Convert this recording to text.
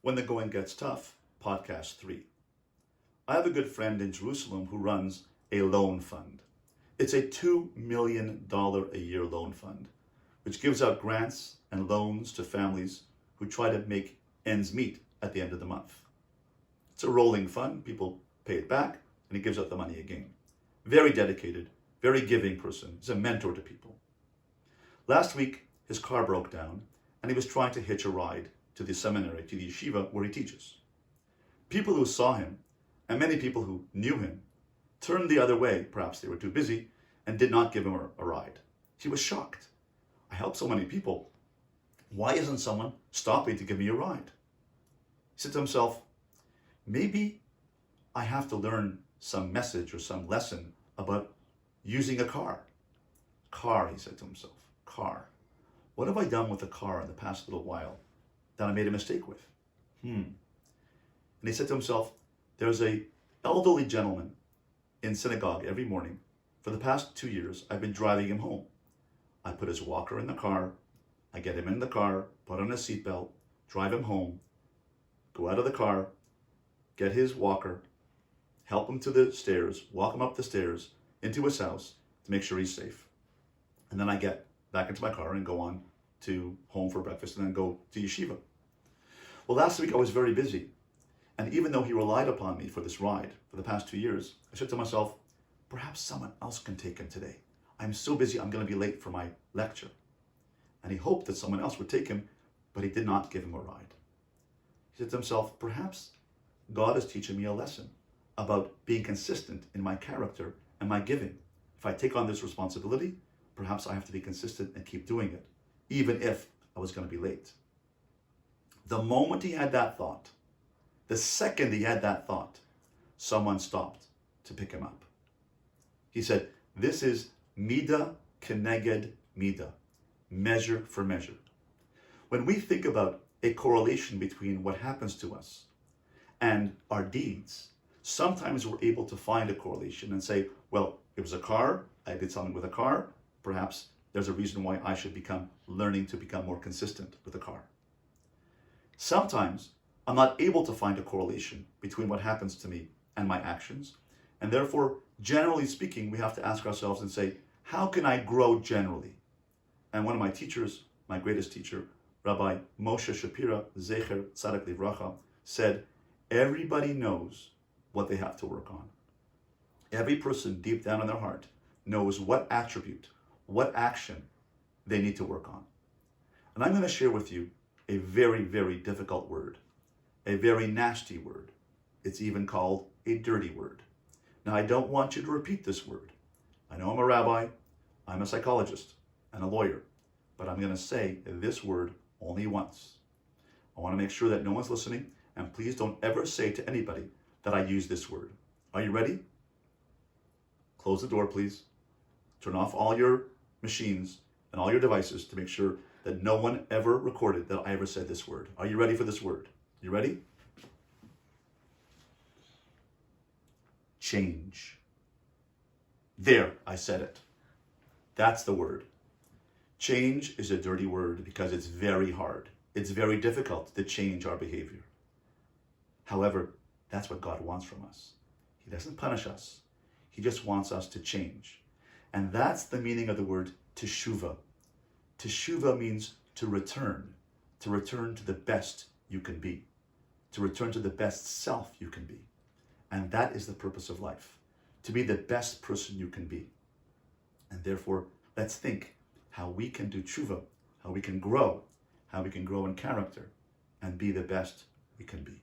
When the Going Gets Tough, Podcast 3. I have a good friend in Jerusalem who runs a loan fund. It's a $2 million a year loan fund, which gives out grants and loans to families who try to make ends meet at the end of the month. It's a rolling fund. People pay it back, and he gives out the money again. Very dedicated, very giving person. He's a mentor to people. Last week, his car broke down, and he was trying to hitch a ride to the seminary, to the yeshiva where he teaches. People who saw him, and many people who knew him, turned the other way. Perhaps they were too busy and did not give him a ride. He was shocked. I help so many people. Why isn't someone stopping to give me a ride? He said to himself, maybe I have to learn some message or some lesson about using a car. Car, he said to himself, car. What have I done with the car in the past little while that I made a mistake with? And he said to himself, there's a elderly gentleman in synagogue every morning. For the past 2 years, I've been driving him home. I put his walker in the car. I get him in the car, put on his seatbelt, drive him home, go out of the car, get his walker, help him to the stairs, walk him up the stairs into his house to make sure he's safe. And then I get back into my car and go on to home for breakfast and then go to yeshiva. Well, last week I was very busy. And even though he relied upon me for this ride for the past 2 years, I said to myself, perhaps someone else can take him today. I'm so busy, I'm going to be late for my lecture. And he hoped that someone else would take him, but he did not give him a ride. He said to himself, perhaps God is teaching me a lesson about being consistent in my character and my giving. If I take on this responsibility, perhaps I have to be consistent and keep doing it, even if I was going to be late. The moment he had that thought, the second he had that thought, someone stopped to pick him up. He said, this is midah keneged midah, measure for measure. When we think about a correlation between what happens to us and our deeds, sometimes we're able to find a correlation and say, well, it was a car, I did something with a car, perhaps there's a reason why I should learning to become more consistent with the car. Sometimes I'm not able to find a correlation between what happens to me and my actions. And therefore, generally speaking, we have to ask ourselves and say, how can I grow generally? And one of my teachers, my greatest teacher, Rabbi Moshe Shapira, Zecher Tzadik Livracha, said, everybody knows what they have to work on. Every person deep down in their heart knows what attribute, what action they need to work on. And I'm going to share with you a very, very difficult word, a very nasty word. It's even called a dirty word. Now, I don't want you to repeat this word. I know I'm a rabbi, I'm a psychologist, and a lawyer, but I'm going to say this word only once. I want to make sure that no one's listening, and please don't ever say to anybody that I use this word. Are you ready? Close the door, please. Turn off all your machines and all your devices to make sure that no one ever recorded that I ever said this word. Are you ready for this word? You ready? Change. There, I said it. That's the word. Change is a dirty word because it's very hard. It's very difficult to change our behavior. However, that's what God wants from us. He doesn't punish us. He just wants us to change. And that's the meaning of the word teshuvah. Teshuvah means to return to the best you can be, to return to the best self you can be. And that is the purpose of life, to be the best person you can be. And therefore, let's think how we can do teshuvah, how we can grow in character, and be the best we can be.